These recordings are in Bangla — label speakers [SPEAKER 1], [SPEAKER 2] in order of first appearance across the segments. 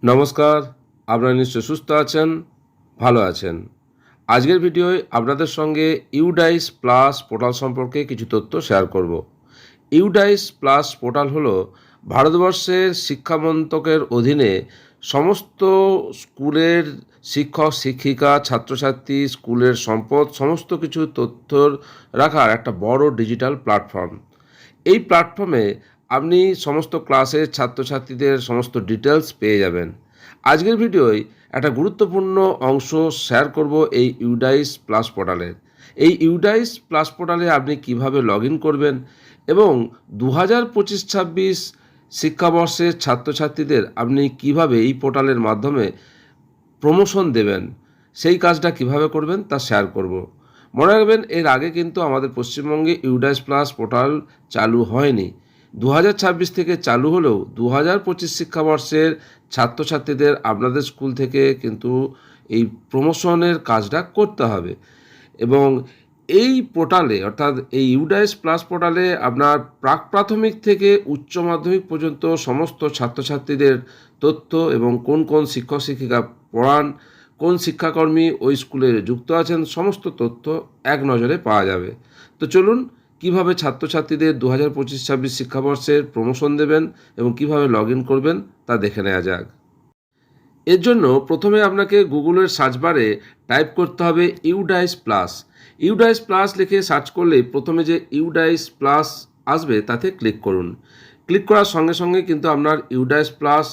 [SPEAKER 1] নমস্কার, আপনারা নিশ্চয় সুস্থ আছেন, ভালো আছেন। আজকের ভিডিওয় আপনাদের সঙ্গে ইউডাইস প্লাস পোর্টাল সম্পর্কে কিছু তথ্য শেয়ার করব। ইউডাইস প্লাস পোর্টাল হলো ভারতবর্ষের শিক্ষা মন্ত্রকের অধীনে সমস্ত স্কুলের শিক্ষক শিক্ষিকা ছাত্রছাত্রী স্কুলের সম্পদ সমস্ত কিছু তথ্য রাখার একটা বড় ডিজিটাল প্ল্যাটফর্ম। এই প্ল্যাটফর্মে আপনি সমস্ত ক্লাসের ছাত্রছাত্রীদের সমস্ত ডিটেলস পেয়ে যাবেন। আজকের ভিডিওয় একটা গুরুত্বপূর্ণ অংশ শেয়ার করব এই ইউডাইস প্লাস পোর্টালের। এই ইউডাইস প্লাস পোর্টালে আপনি কিভাবে লগ ইন করবেন এবং 2025-26 শিক্ষাবর্ষের ছাত্রছাত্রীদের আপনি কিভাবে এই পোর্টালের মাধ্যমে প্রমোশন দেবেন, সেই কাজটা কিভাবে করবেন তা শেয়ার করব। মনে রাখবেন, এর আগে কিন্তু আমাদের পশ্চিমবঙ্গে ইউডাইস প্লাস পোর্টাল চালু হয়নি। 2026 থেকে চালু হলেও 2025 শিক্ষাবর্ষের ছাত্রছাত্রীদের আপনাদের স্কুল থেকে কিন্তু এই প্রমোশনের কাজটা করতে হবে। এবং এই পোর্টালে অর্থাৎ এই ইউডাইস প্লাস পোর্টালে আপনার প্রাক প্রাথমিক থেকে উচ্চ মাধ্যমিক পর্যন্ত সমস্ত ছাত্রছাত্রীদের তথ্য এবং কোন কোন শিক্ষক শিক্ষিকা পড়ান, কোন শিক্ষাকর্মী ওই স্কুলে যুক্ত আছেন, সমস্ত তথ্য এক নজরে পাওয়া যাবে। তো চলুন, কিভাবে ছাত্রছাত্রীদের 2025-26 শিক্ষাবর্ষের প্রমোশন দেবেন এবং কিভাবে লগ ইন করবেন তা দেখে নেওয়া যাক। এর জন্য প্রথমে আপনাকে গুগলের সার্চ বারে টাইপ করতে হবে ইউডাইস প্লাস। ইউডাইস প্লাস লিখে সার্চ করলে প্রথমে যে ইউডাইস প্লাস আসবে তাতে ক্লিক করুন। ক্লিক করার সঙ্গে সঙ্গে কিন্তু আপনার ইউডাইস প্লাস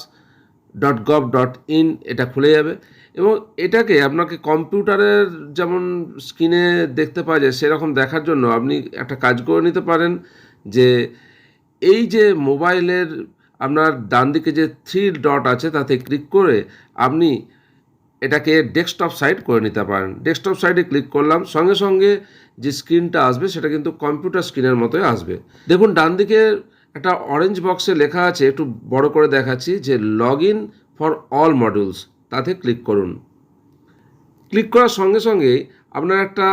[SPEAKER 1] .gov.in এটা খুলে যাবে এবং এটাকে আপনাকে কম্পিউটারের যেমন স্ক্রিনে দেখতে পাওয়া যায় সেরকম দেখার জন্য আপনি একটা কাজ করে নিতে পারেন, যে এই যে মোবাইলের আপনার ডান দিকে যে 3 ডট আছে তাতে ক্লিক করে আপনি এটাকে ডেস্কটপ সাইট করে নিতে পারেন। ডেস্কটপ সাইটে ক্লিক করলাম, সঙ্গে সঙ্গে যে স্ক্রিনটা আসবে সেটা কিন্তু কম্পিউটার স্ক্রিনের মতোই আসবে। দেখুন, ডান দিকে একটা অরেঞ্জ বক্সে লেখা আছে, একটু বড় করে দেখাচ্ছি, যে log in for all modules, তাতে ক্লিক করুন। ক্লিক করার সঙ্গে সঙ্গে আপনার একটা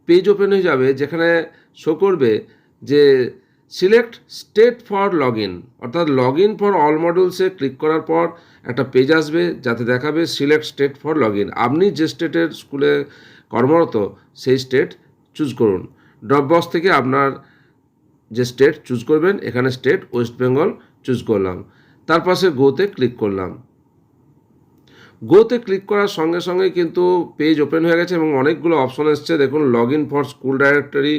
[SPEAKER 1] পেজ ওপেন হয়ে যাবে যেখানে শো করবে যে select state for log in, অর্থাৎ লগ ইন ফর অল মডিউলসে ক্লিক করার পর একটা পেজ আসবে যাতে দেখাবে select state for log in. আপনি যে স্টেটের স্কুলে কর্মরত সেই স্টেট চুজ করুন। ড্রপ বক্স থেকে আপনার যে স্টেট চুজ করবেন, এখানে স্টেট ওয়েস্ট বেঙ্গল চুজ করলাম, তার পাশে গোতে ক্লিক করলাম। গোতে ক্লিক করার সঙ্গে সঙ্গে কিন্তু পেজ ওপেন হয়ে গেছে এবং অনেকগুলো অপশন এসছে। দেখুন, log in for school directory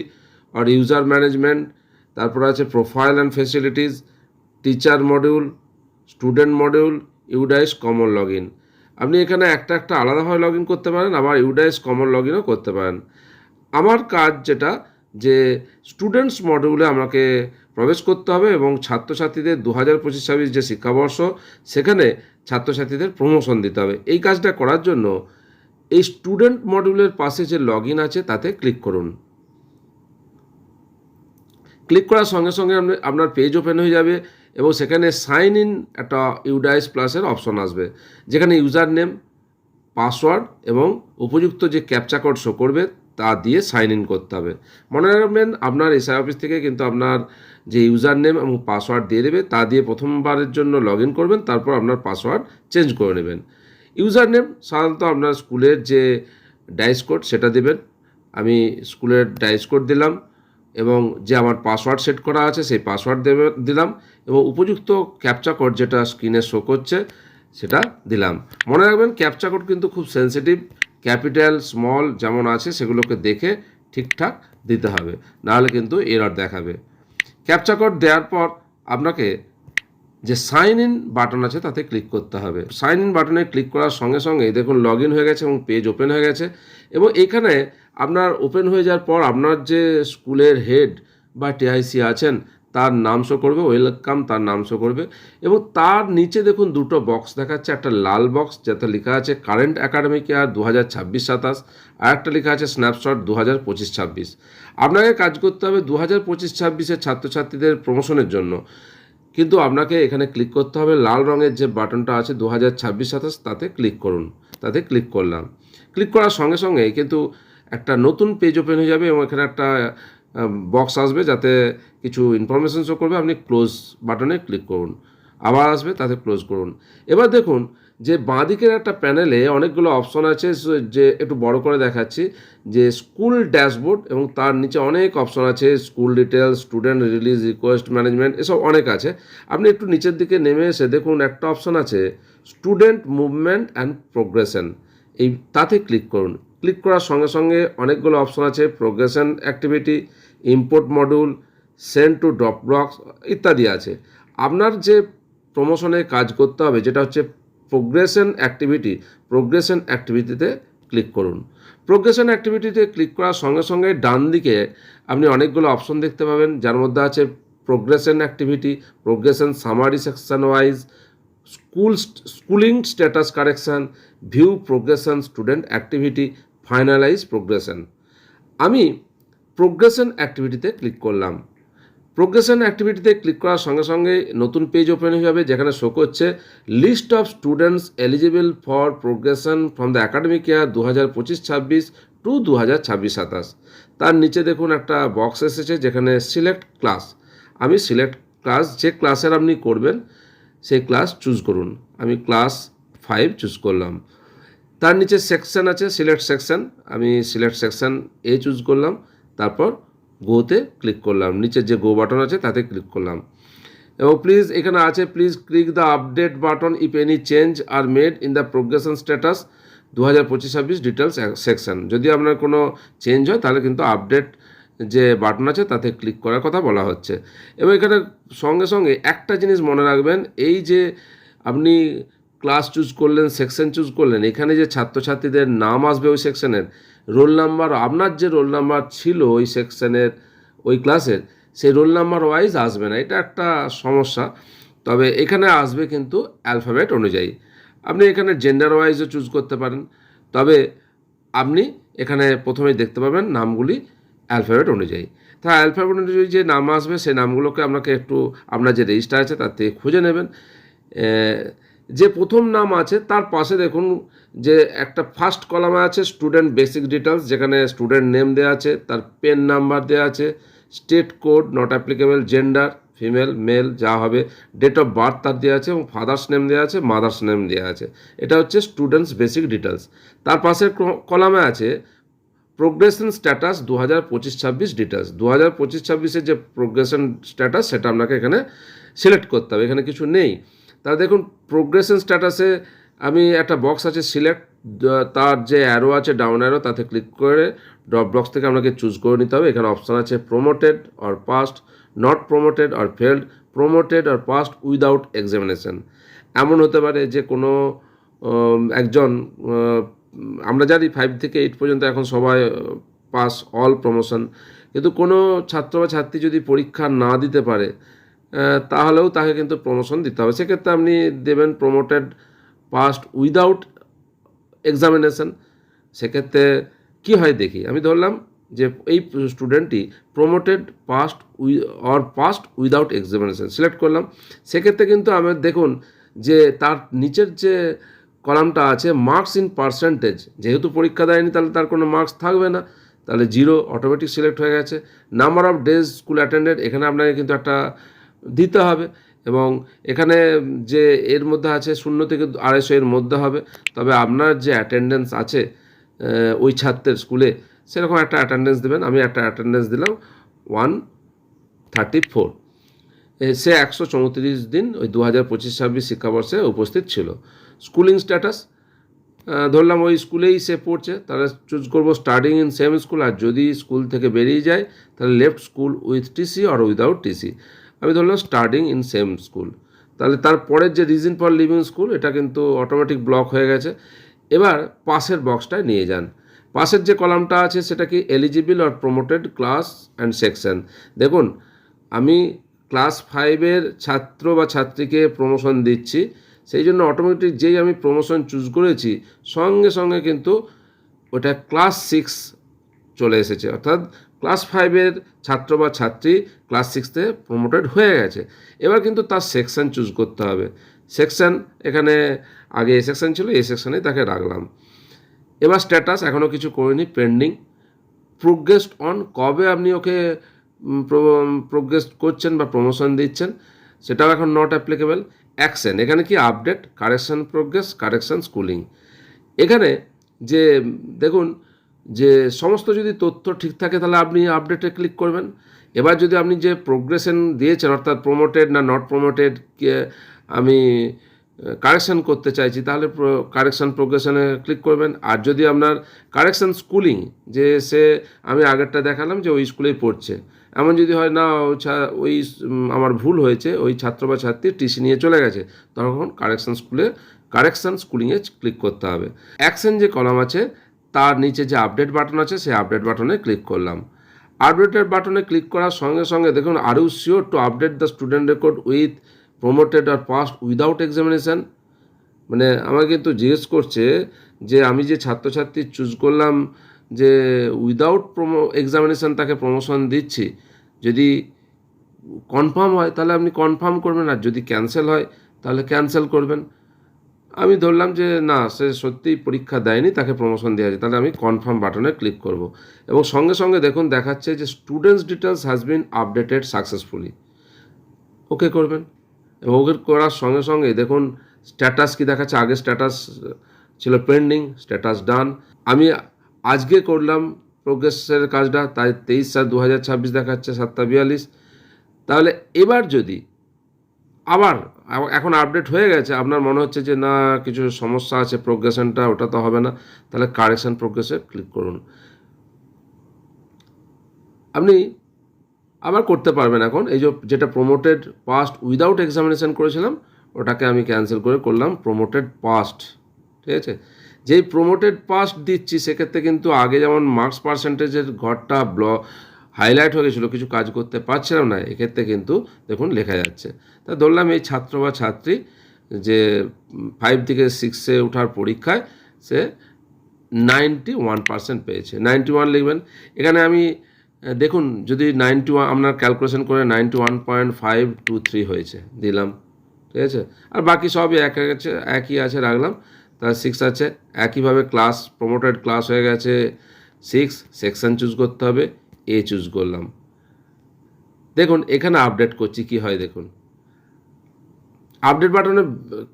[SPEAKER 1] আর ইউজার ম্যানেজমেন্ট, তারপর আছে profile and facilities, teacher module, student module, UDISE common log in. আপনি এখানে একটা একটা আলাদাভাবে লগ ইন করতে পারেন, আবার ইউডাইস কমন লগ ইনও করতে পারেন। আমার কাজ যেটা, যে স্টুডেন্টস মডিউলে আমাকে প্রবেশ করতে হবে এবং ছাত্রছাত্রীদের 2025-26 যে শিক্ষাবর্ষ সেখানে ছাত্রছাত্রীদের প্রমোশন দিতে হবে। এই কাজটা করার জন্য এই স্টুডেন্ট মডিউলের পাশে যে লগ ইন আছে তাতে ক্লিক করুন। ক্লিক করার সঙ্গে সঙ্গে আপনার পেজ ওপেন হয়ে যাবে এবং সেখানে সাইন ইন একটা ইউডাইস প্লাসের অপশন আসবে, যেখানে ইউজার নেম, পাসওয়ার্ড এবং উপযুক্ত যে ক্যাপচা কোড শো করবে তা দিয়ে সাইন ইন করতে হবে। মনে রাখবেন, আপনার এসআই অফিস থেকে কিন্তু আপনার যে ইউজার নেম এবং পাসওয়ার্ড দিয়ে দেবে তা দিয়ে প্রথমবারের জন্য লগ ইন করবেন, তারপর আপনার পাসওয়ার্ড চেঞ্জ করে নেবেন। ইউজার নেম সাধারণত আপনার স্কুলের যে ডাইস কোড সেটা দেবেন। আমি স্কুলের ডাইস কোড দিলাম এবং যে আমার পাসওয়ার্ড সেট করা আছে সেই পাসওয়ার্ড দিলাম এবং উপযুক্ত ক্যাপচা কোড যেটা স্ক্রিনে শো করছে সেটা দিলাম। মনে রাখবেন, ক্যাপচা কোড কিন্তু খুব সেন্সিটিভ, ক্যাপিটাল স্মল যেমন আছে সেগুলোকে দেখে ঠিকঠাক দিতে হবে, নাহলে কিন্তু এরর দেখাবে। ক্যাপচা কোড দেওয়ার পর আপনাকে যে সাইন ইন বাটন আছে তাতে ক্লিক করতে হবে। সাইন ইন বাটনে ক্লিক করার সঙ্গে সঙ্গে দেখুন লগ ইন হয়ে গেছে এবং পেজ ওপেন হয়ে গেছে এবং এখানে আপনার ওপেন হয়ে যাওয়ার পর আপনার যে স্কুলের হেড বা টিআইসি আছেন তার নাম শো করবে, ওয়েলকাম তার নাম শো করবে এবং তার নিচে দেখুন দুটো বক্স দেখাচ্ছে, একটা লাল বক্স যাতে লেখা আছে কারেন্ট একাডেমিক ইয়ার 2026-27, আর একটা লেখা আছে স্ন্যাপশট 2025-26। আপনাকে কাজ করতে হবে 2025-26-এর ছাত্রছাত্রীদের প্রমোশনের জন্য, কিন্তু আপনাকে এখানে ক্লিক করতে হবে লাল রঙের যে বাটনটা আছে 2026-27, তাতে ক্লিক করুন। তাতে ক্লিক করলাম। ক্লিক করার সঙ্গে সঙ্গে কিন্তু একটা নতুন পেজ ওপেন হয়ে যাবে এবং এখানে একটা বক্স আসবে যাতে কিছু ইনফরমেশন শো করবে। আপনি ক্লোজ বাটনে ক্লিক করুন। আবার আসবে, তাতে ক্লোজ করুন। এবার দেখুন যে বাঁদিকের একটা প্যানেলে অনেকগুলো অপশন আছে, যে একটু বড় করে দেখাচ্ছি, যে স্কুল ড্যাশবোর্ড, এবং তার নিচে অনেক অপশন আছে, school details, student release, request management, এসব অনেক আছে। আপনি একটু নিচের দিকে নেমে এসে দেখুন একটা অপশন আছে স্টুডেন্ট মুভমেন্ট অ্যান্ড প্রোগ্রেশন, এই তাতে ক্লিক করুন। ক্লিক করার সঙ্গে সঙ্গে অনেকগুলো অপশন আছে, progression activity, import module, send to Dropbox ইত্যাদি আছে। আপনার যে প্রমোশনে কাজ করতে হবে, যেটা হচ্ছে প্রোগ্রেশন অ্যাক্টিভিটিতে ক্লিক করুন। প্রোগ্রেশন অ্যাক্টিভিটিতে ক্লিক করার সঙ্গে সঙ্গে ডান দিকে আপনি অনেকগুলো অপশন দেখতে পাবেন, যার মধ্যে আছে progression activity, progression summary section wise, schooling status correction, view progression student activity, finalise progression. আমি প্রোগ্রেশন অ্যাক্টিভিটিতে ক্লিক করলাম। প্রোগ্রেশন অ্যাক্টিভিটিতে ক্লিক করার সঙ্গে সঙ্গে নতুন পেজ ওপেন হয়ে যাবে, যেখানে শো করছে list of students eligible for progression from the academic year 2025-26 to 2026-27। তার নিচে দেখুন একটা বক্স এসেছে যেখানে সিলেক্ট ক্লাস। আমি সিলেক্ট ক্লাস, যে ক্লাসের আপনি করবেন সেই ক্লাস চুজ করুন। আমি ক্লাস 5 চুজ করলাম। তার নিচে সেকশন আছে, সিলেক্ট সেকশন, আমি সিলেক্ট সেকশন এ চুজ করলাম। তারপর গোতে ক্লিক করলাম, নিচে যে গো বাটন আছে তাতে ক্লিক করলাম। এবং প্লিজ এখানে আছে, please click the update button if any change are made in the progression status 2025-26 details section. যদি আপনার কোনো চেঞ্জ হয় তাহলে কিন্তু আপডেট যে বাটন আছে তাতে ক্লিক করার কথা বলা হচ্ছে। এবং এখানে সঙ্গে সঙ্গে একটা জিনিস মনে রাখবেন, এই যে আপনি ক্লাস চুজ করলেন, সেকশন চুজ করলেন, এখানে যে ছাত্রছাত্রীদের নাম আসবে ওই সেকশনের, রোল নাম্বার, আপনার যে রোল নাম্বার ছিল ওই সেকশনের ওই ক্লাসের, সেই রোল নাম্বার ওয়াইজ আসবে না, এটা একটা সমস্যা। তবে এখানে আসবে কিন্তু অ্যালফাবেট অনুযায়ী। আপনি এখানে জেন্ডার ওয়াইজও চুজ করতে পারেন, তবে আপনি এখানে প্রথমেই দেখতে পাবেন নামগুলি অ্যালফাবেট অনুযায়ী। তা অ্যালফাবেট অনুযায়ী যে নাম আসবে সেই নামগুলোকে আপনাকে একটু আপনার যে রেজিস্টার আছে তার থেকে খুঁজে নেবেন। যে প্রথম নাম আছে তার পাশে দেখুন যে একটা ফার্স্ট কলামে আছে স্টুডেন্ট বেসিক ডিটেলস, যেখানে স্টুডেন্ট নেম দেওয়া আছে, তার পেন নাম্বার দেওয়া আছে, state code not applicable, gender female male যা হবে, ডেট অফ বার্থ তার দেওয়া আছে, এবং ফাদার্স নেম দেওয়া আছে, মাদার্স নেম দেওয়া আছে। এটা হচ্ছে স্টুডেন্টস বেসিক ডিটেলস। তার পাশের কলামে আছে প্রোগ্রেশন স্ট্যাটাস 2025-26 ডিটেলস। 2025-26-এর যে প্রোগ্রেশন স্ট্যাটাস সেটা আপনাকে এখানে সিলেক্ট করতে হবে, এখানে কিছু নেই। তাহলে দেখুন প্রোগ্রেশন স্ট্যাটাসে আমি একটা বক্স আছে সিলেক্ট, তার যে অ্যারো আছে ডাউন অ্যারো, তাতে ক্লিক করে ড্রপ বক্স থেকে আপনাকে চুজ করে নিতে হবে। এখানে অপশান আছে promoted or passed, not promoted or failed, promoted or passed without examination. এমন হতে পারে যে কোনো একজন, আমরা জানি 5 থেকে 8 পর্যন্ত এখন সবাই পাস অল প্রমোশন, কিন্তু কোনো ছাত্র বা ছাত্রী যদি পরীক্ষা না দিতে পারে তাহলেও তাকে কিন্তু প্রমোশন দিতে হবে। সেক্ষেত্রে আপনি দেবেন প্রমোটেড পাস্ট উইদাউট এক্সামিনেশন। সেক্ষেত্রে কী হয় দেখি, আমি ধরলাম যে এই স্টুডেন্টটি promoted passed passed without examination select করলাম। সেক্ষেত্রে কিন্তু আমি দেখুন যে তার নিচের যে কলামটা আছে মার্কস ইন পার্সেন্টেজ, যেহেতু পরীক্ষা দেয়নি তাহলে তার কোনো মার্কস থাকবে না, তাহলে 0 অটোমেটিক সিলেক্ট হয়ে গেছে। Number of days school attended, এখানে আপনাকে কিন্তু একটা দিতে হবে, এবং এখানে যে এর মধ্যে আছে 0 থেকে 250 এর মধ্যে হবে। তবে আপনার যে অ্যাটেন্ডেন্স আছে ওই ছাত্রের স্কুলে, সেরকম একটা অ্যাটেন্ডেন্স দেবেন। আমি একটা অ্যাটেন্ডেন্স দিলাম 134। সে 134 দিন ওই 2025-26 শিক্ষাবর্ষে উপস্থিত ছিল। স্কুলিং স্ট্যাটাস ধরলাম ওই স্কুলেই সে পড়ছে, তাহলে চুজ করব স্টাডিং ইন সেম স্কুল, আর যদি স্কুল থেকে বেরিয়ে যায় তাহলে left school with TC or without TC. আমি ধরলাম স্টাডিং ইন সেম স্কুল, তাহলে তারপরের যে রিজন ফর লিভিং স্কুল এটা কিন্তু অটোমেটিক ব্লক হয়ে গেছে। এবার পাশের বক্সটায় নিয়ে যান। পাশের যে কলামটা আছে সেটা কি eligible or promoted class and section. দেখুন আমি ক্লাস 5-এর ছাত্র বা ছাত্রীকে প্রমোশন দিচ্ছি, সেই জন্য অটোমেটিক যেই আমি প্রমোশন চুজ করেছি সঙ্গে সঙ্গে কিন্তু ওটা ক্লাস 6 চলে এসেছে, অর্থাৎ ক্লাস 5-এর ছাত্র বা ছাত্রী ক্লাস 6-তে প্রমোটেড হয়ে গেছে। এবার কিন্তু তার সেকশন চুজ করতে হবে। সেকশন এখানে আগে এ সেকশন ছিল, এই সেকশনেই তাকে রাখলাম। এবার স্ট্যাটাস এখনও কিছু করিনি, পেন্ডিং। প্রোগ্রেসড অন, কবে আপনি ওকে প্রোগ্রেস করছেন বা প্রমোশন দিচ্ছেন সেটাও এখন নট অ্যাপ্লিকেবল। অ্যাকশন, এখানে কি update, correction progress, correction schooling. এখানে যে দেখুন যে সমস্ত যদি তথ্য ঠিক থাকে তাহলে আপনি আপডেটে ক্লিক করবেন। এবার যদি আপনি যে প্রোগ্রেশন দিয়েছেন অর্থাৎ প্রমোটেড না নট প্রমোটেড আমি কারেকশন করতে চাইছি তাহলে কারেকশন প্রোগ্রেশনে ক্লিক করবেন। আর যদি আপনার কারেকশন স্কুলিং যে সে আমি আগেরটা দেখালাম যে ওই স্কুলেই পড়ছে, এমন যদি হয় না ওই আমার ভুল হয়েছে, ওই ছাত্র বা ছাত্রী টিসি নিয়ে চলে গেছে, তখন কারেকশন স্কুলিংয়ে ক্লিক করতে হবে। অ্যাকশন যে কলাম আছে তার নিচে যে আপডেট বাটন আছে সেই আপডেট বাটনে ক্লিক করলাম। আপডেটের বাটনে ক্লিক করার সঙ্গে সঙ্গে দেখুন are you sure to update the student record with promoted R passed without examination. মানে আমাকে কিন্তু জিজ্ঞেস করছে যে আমি যে ছাত্রছাত্রী চুজ করলাম যে উইদাউট এক্সামিনেশান তাকে প্রমোশন দিচ্ছি, যদি কনফার্ম হয় তাহলে আপনি কনফার্ম করবেন, আর যদি ক্যান্সেল হয় তাহলে ক্যান্সেল করবেন। আমি ধরলাম যে না, সে সত্যিই পরীক্ষা দেয়নি, তাকে প্রমোশন দেওয়া আছে, তাহলে আমি কনফার্ম বাটনে ক্লিক করব। এবং সঙ্গে সঙ্গে দেখুন দেখাচ্ছে যে students details has been updated successfully, okay করবেন। এবং ওকে করার সঙ্গে সঙ্গে দেখুন স্ট্যাটাস কি দেখাচ্ছে, আগে স্ট্যাটাস ছিল পেন্ডিং, স্ট্যাটাস ডান। আমি আজকে করলাম প্রোগ্রেসের কাজটা, তাই 23/7/2026 দেখাচ্ছে 7:42। তাহলে এবার যদি আবার এখন আপডেট হয়ে গেছে, আপনার মনে হচ্ছে যে না কিছু সমস্যা আছে প্রোগ্রেশনটা, ওটা তো হবে না, তাহলে কারেকশন প্রোগ্রেসে ক্লিক করুন। আপনি আবার করতে পারবেন এখন এই যেটা প্রমোটেড পাস্ট উইদাউট এক্সামিনেশন করেছিলাম ওটাকে আমি ক্যান্সেল করে করলাম প্রমোটেড পাস্ট। ঠিক আছে, যেই প্রমোটেড পাস্ট দিচ্ছি সেক্ষেত্রে কিন্তু আগে যেমন মার্কস পার্সেন্টেজের ঘরটা হাইলাইট হয়ে গেছিলো, কিছু কাজ করতে পারছিলাম না, এক্ষেত্রে কিন্তু দেখুন লেখা যাচ্ছে। তা ধরলাম এই ছাত্র বা ছাত্রী যে 5 থেকে 6-এ ওঠার পরীক্ষায় সে 91% পেয়েছে, 91 লিখবেন। এখানে আমি দেখুন যদি 91 আপনার ক্যালকুলেশন করে 91.523 হয়েছে দিলাম। ঠিক আছে, আর বাকি সবই একই আছে রাখলাম। তার 6 আছে, একইভাবে ক্লাস প্রমোটেড ক্লাস হয়ে গেছে 6, সেকশন চুজ করতে হবে, এ চুজ করলাম। দেখুন এখানে আপডেট করছি কি হয় দেখুন, আপডেট বাটনে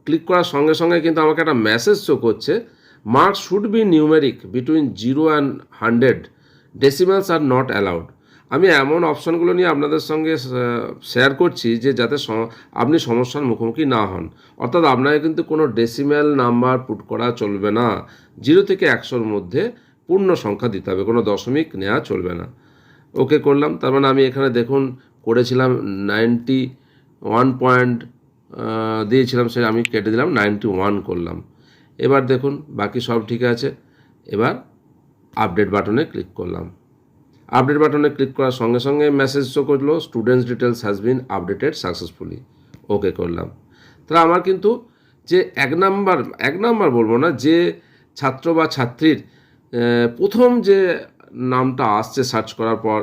[SPEAKER 1] ক্লিক করার সঙ্গে সঙ্গে কিন্তু আমাকে একটা মেসেজ শো করছে, marks should be numeric between 0 and 100, decimals are not allowed. আমি এমন অপশানগুলো নিয়ে আপনাদের সঙ্গে শেয়ার করছি যে যাতে আপনি সমস্যার মুখোমুখি না হন। অর্থাৎ আপনাকে কিন্তু কোনো ডেসিমেল নাম্বার পুট করা চলবে না, 0 থেকে 100-র মধ্যে পূর্ণ সংখ্যা দিতে হবে, কোনো দশমিক নেওয়া চলবে না। ওকে করলাম, তার মানে আমি এখানে দেখুন করেছিলাম 91 দিয়েছিলাম, সে আমি কেটে দিলাম 91 করলাম। এবার দেখুন বাকি সব ঠিক আছে। এবার আপডেট বাটনে ক্লিক করলাম। আপডেট বাটনে ক্লিক করার সঙ্গে সঙ্গে মেসেজ শো করলো students details has been updated successfully, okay করলাম। তাহলে আমার কিন্তু যে এক নাম্বার বলবো না, যে ছাত্র বা ছাত্রীর প্রথম যে নামটা আসছে সার্চ করার পর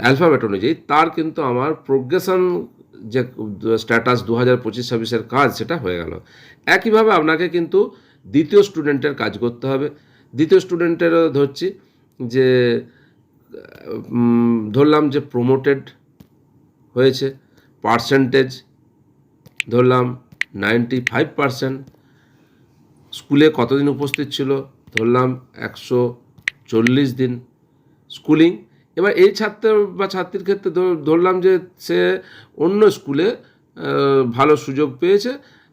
[SPEAKER 1] অ্যালফাবেট অনুযায়ী, তার কিন্তু আমার প্রোগ্রেশন যে স্ট্যাটাস 2025-26-এর কাজ সেটা হয়ে গেল। একইভাবে আপনাকে কিন্তু দ্বিতীয় স্টুডেন্টের কাজ করতে হবে। দ্বিতীয় স্টুডেন্টেরও ধরছি যে ধরলাম যে প্রমোটেড হয়েছে, পার্সেন্টেজ ধরলাম 95%, স্কুলে কতদিন উপস্থিত ছিল ধরলাম 140 দিন, স্কুলিং। এবার এই ছাত্র বা ছাত্রীর ক্ষেত্রে ধরলাম যে সে অন্য স্কুলে ভালো সুযোগ পেয়েছে,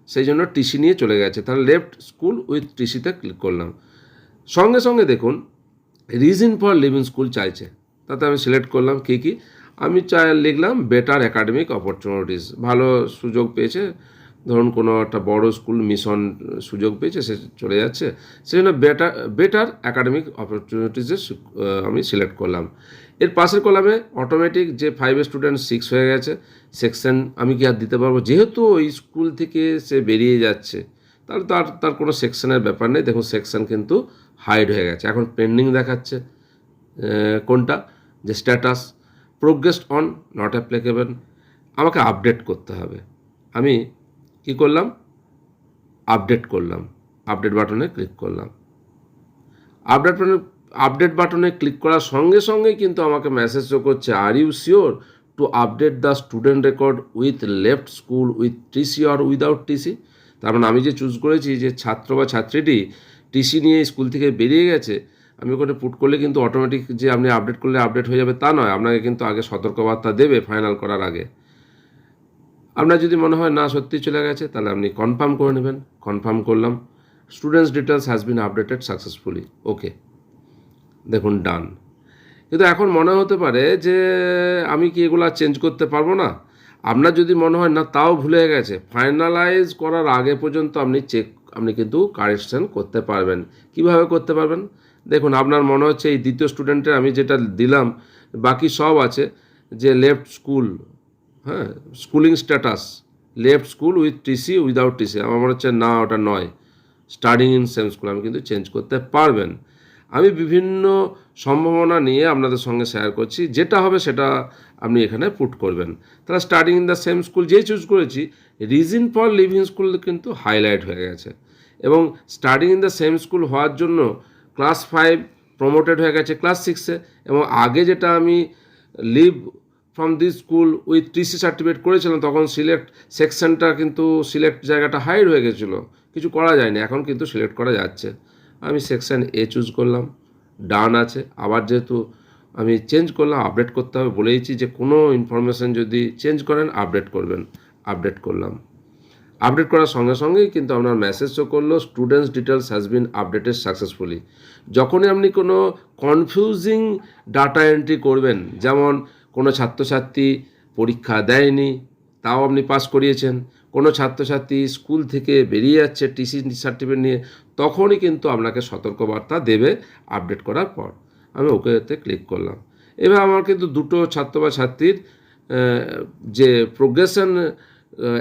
[SPEAKER 1] সেই জন্য টিসি নিয়ে চলে গেছে, তাহলে লেফট স্কুল উইথ টিসিতে ক্লিক করলাম। সঙ্গে সঙ্গে দেখুন রিজন ফর লিভিং স্কুল চাইছে, তাতে আমি সিলেক্ট করলাম কী আমি লিখলাম বেটার একাডেমিক অপরচুনিটিস, ভালো সুযোগ পেয়েছে, ধরুন কোনো একটা বড় স্কুল মিশন সুযোগ পেয়েছে সে চলে যাচ্ছে, সেই জন্য বেটার একাডেমিক অপরচুনিটিসে আমি সিলেক্ট করলাম। এর পাশের কলামে অটোমেটিক যে 5 স্টুডেন্ট 6 হয়ে গেছে, সেকশন আমি কি আর দিতে পারবো, যেহেতু ওই স্কুল থেকে সে বেরিয়ে যাচ্ছে তাহলে তার কোনো সেকশনের ব্যাপার নেই। দেখুন সেকশন কিন্তু হাইড হয়ে গেছে, এখন পেন্ডিং দেখাচ্ছে কোনটা, যে status progressed on not applicable, আমাকে আপডেট করতে হবে। আমি কি করলাম, আপডেট করলাম, আপডেট বাটনে ক্লিক করলাম। আপডেট বাটনে ক্লিক করার সঙ্গে সঙ্গে কিন্তু আমাকে মেসেজ শো করছে are you sure to update the student record with left school with TC or without TC. তার মানে আমি যে চুজ করেছি যে ছাত্র বা ছাত্রীটি টিসি নিয়ে স্কুল থেকে বেরিয়ে গেছে, আমি ওখানে পুট করলে কিন্তু অটোমেটিক যে আপনি আপডেট করলে আপডেট হয়ে যাবে তা নয়, আপনাকে কিন্তু আগে সতর্কবার্তা দেবে ফাইনাল করার আগে। আপনার যদি মনে হয় না সত্যি চলে গেছে, তাহলে আপনি কনফার্ম করে নেবেন। কনফার্ম করলাম, students details has been updated successfully, okay, দেখুন ডান। কিন্তু এখন মনে হতে পারে যে আমি কি এগুলো চেঞ্জ করতে পারবো না। আপনার যদি মনে হয় না তাও ভুলে গেছে, ফাইনালাইজ করার আগে পর্যন্ত আপনি কিন্তু কারেকশন করতে পারবেন। কিভাবে করতে পারবেন দেখুন, আপনার মনে হচ্ছে এই দ্বিতীয় স্টুডেন্টের আমি যেটা দিলাম বাকি সব আছে, যে লেফট স্কুল, হ্যাঁ, schooling status left school with TC without TC, আমার মনে হচ্ছে না ওটা নয়, স্টাডিং ইন সেম স্কুল, আমি কিন্তু চেঞ্জ করতে পারবেন। আমি বিভিন্ন সম্ভাবনা নিয়ে আপনাদের সঙ্গে শেয়ার করছি, যেটা হবে সেটা আপনি এখানে পুট করবেন। তাহলে studying in the same school যেই চুজ করেছি, রিজন ফর লিভিং স্কুল কিন্তু হাইলাইট হয়ে গেছে, এবং studying in the same school হওয়ার জন্য ক্লাস 5 প্রমোটেড হয়ে গেছে ক্লাস 6-এ, এবং আগে যেটা আমি leave from this school with TC certificate করেছিলাম তখন সিলেক্ট সেকশনটা কিন্তু সিলেক্ট জায়গাটা হাইড হয়ে গেছিলো, কিছু করা যায়নি, এখন কিন্তু সিলেক্ট করা যাচ্ছে। আমি সেকশন এ চুজ করলাম, ডান আছে। আবার যেহেতু আমি চেঞ্জ করলাম, আপডেট করতে হবে বলেইছি যে কোনো ইনফরমেশান যদি চেঞ্জ করেন আপডেট করবেন, আপডেট করলাম। আপডেট করার সঙ্গে সঙ্গেই কিন্তু আপনার মেসেজ শো করলো students details has been updated successfully. যখনই আপনি কোনো কনফিউজিং ডাটা এন্ট্রি করবেন, যেমন কোনো ছাত্রছাত্রী পরীক্ষা দেয়নি তাও আপনি পাস করিয়েছেন, কোনো ছাত্রছাত্রী স্কুল থেকে বেরিয়ে যাচ্ছে টিসি সার্টিফিকেট নিয়ে, তখনই কিন্তু আপনাকে সতর্কবার্তা দেবে আপডেট করার পর। আমি ওকেতে ক্লিক করলাম। এবার আমার কিন্তু দুটো ছাত্র বা ছাত্রীর যে প্রোগ্রেশন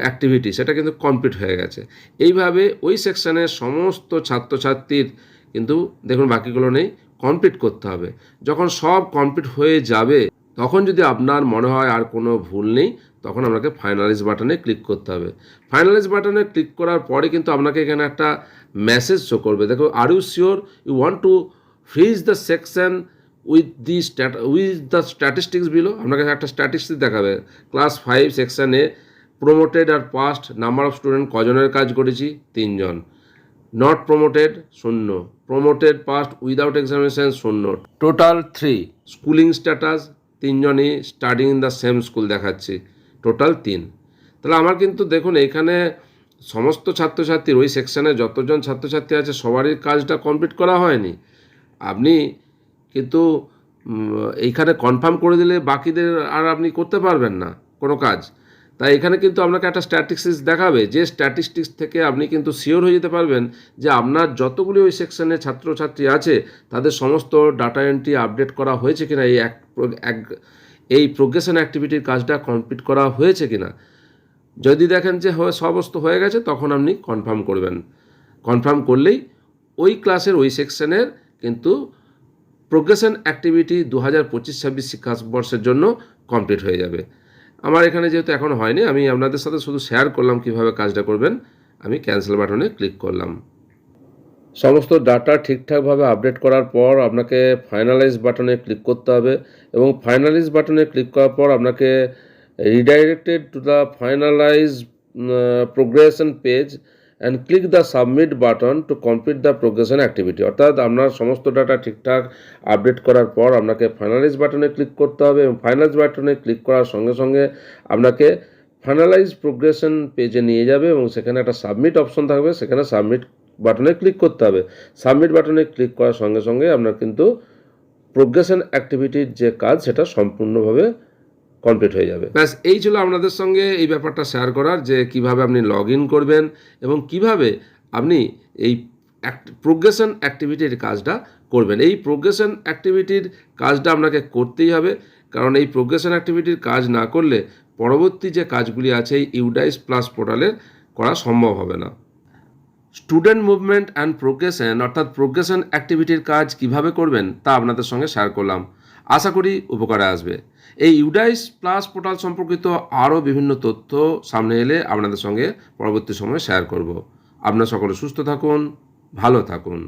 [SPEAKER 1] অ্যাক্টিভিটি সেটা কিন্তু কমপ্লিট হয়ে গেছে। এইভাবে ওই সেকশানের সমস্ত ছাত্রছাত্রীর কিন্তু দেখুন বাকিগুলো নেই, কমপ্লিট করতে হবে। যখন সব কমপ্লিট হয়ে যাবে তখন যদি আপনার মনে হয় আর কোনো ভুল নেই, তখন আপনাকে ফাইনালাইজ বাটনে ক্লিক করতে হবে। ফাইনালাইজ বাটনে ক্লিক করার পরে কিন্তু আপনাকে এখানে একটা মেসেজ শো করবে, দেখো are you sure you want to freeze the section with the statistics below. আপনাকে একটা স্ট্যাটিস্টিক্স দেখাবে, ক্লাস 5 সেকশানে promoted R passed number of student কজনের কাজ করেছি, 3 জন, not promoted 0, promoted passed without examination 0, total 3, schooling status 3 জনই studying in the same school দেখাচ্ছি, টোটাল 3। তাহলে আমার কিন্তু দেখুন এখানে সমস্ত ছাত্রছাত্রীর ওই সেকশানে যতজন ছাত্রছাত্রী আছে সবারই কাজটা কমপ্লিট করা হয়নি। আপনি কিন্তু এইখানে কনফার্ম করে দিলে বাকিদের আর আপনি করতে পারবেন না কোনো কাজ। তাই এখানে কিন্তু আপনাকে একটা স্ট্যাটিস্টিক্স দেখাবে, যে স্ট্যাটিস্টিক্স থেকে আপনি কিন্তু শিওর হয়ে যেতে পারবেন যে আপনার যতগুলি ওই সেকশানে ছাত্রছাত্রী আছে তাদের সমস্ত ডাটা এন্ট্রি আপডেট করা হয়েছে কিনা, এই প্রোগ্রেশন অ্যাক্টিভিটির কাজটা কমপ্লিট করা হয়েছে কিনা। যদি দেখেন যে সমস্ত হয়ে গেছে তখন আপনি কনফার্ম করবেন। কনফার্ম করলেই ওই ক্লাসের ওই সেকশানের কিন্তু প্রোগ্রেশন অ্যাক্টিভিটি 2025-26 শিক্ষাবর্ষের জন্য কমপ্লিট হয়ে যাবে। আমার এখানে যেহেতু এখনও হয়নি, আমি আপনাদের সাথে শুধু শেয়ার করলাম কীভাবে কাজটা করবেন। আমি ক্যান্সেল বাটনে ক্লিক করলাম। সমস্ত ডাটা ঠিকঠাকভাবে আপডেট করার পর আপনাকে ফাইনালাইজ বাটনে ক্লিক করতে হবে, এবং ফাইনালাইজ বাটনে ক্লিক করার পর আপনাকে redirected to the finalise progression page and click the submit button to complete the progression activity. অর্থাৎ আপনার সমস্ত ডাটা ঠিকঠাক আপডেট করার পর আপনাকে ফাইনালাইজ বাটনে ক্লিক করতে হবে, এবং ফাইনালাইজ বাটনে ক্লিক করার সঙ্গে সঙ্গে আপনাকে ফাইনালাইজ প্রোগ্রেশন পেজে নিয়ে যাবে, এবং সেখানে একটা সাবমিট অপশন থাকবে, সেখানে সাবমিট বাটনে ক্লিক করতে হবে। সাবমিট বাটনে ক্লিক করার সঙ্গে সঙ্গে আপনার কিন্তু প্রোগ্রেশন অ্যাক্টিভিটির যে কাজ সেটা সম্পূর্ণভাবে কমপ্লিট হয়ে যাবে। ব্যাস এই ছিল আপনাদের সঙ্গে এই ব্যাপারটা শেয়ার করার, যে কিভাবে আপনি লগ ইন করবেন এবং কিভাবে আপনি এই প্রোগ্রেশন অ্যাক্টিভিটির কাজটা করবেন। এই প্রোগ্রেশন অ্যাক্টিভিটির কাজটা আপনাকে করতেই হবে, কারণ এই প্রোগ্রেশন অ্যাক্টিভিটির কাজ না করলে পরবর্তী যে কাজগুলি আছে এই ইউডাইস প্লাস পোর্টালের করা সম্ভব হবে না। স্টুডেন্ট মুভমেন্ট অ্যান্ড প্রোগ্রেশন অর্থাৎ প্রোগ্রেশন অ্যাক্টিভিটির কাজ কিভাবে করবেন তা আপনাদের সঙ্গে শেয়ার করলাম, আশা করি উপকারে আসবে। এই ইউডাইস প্লাস পোর্টাল সম্পর্কিত আরও বিভিন্ন তথ্য সামনে এলে আপনাদের সঙ্গে পরবর্তী সময়ে শেয়ার করব। আপনারা সকলে সুস্থ থাকুন, ভালো থাকুন।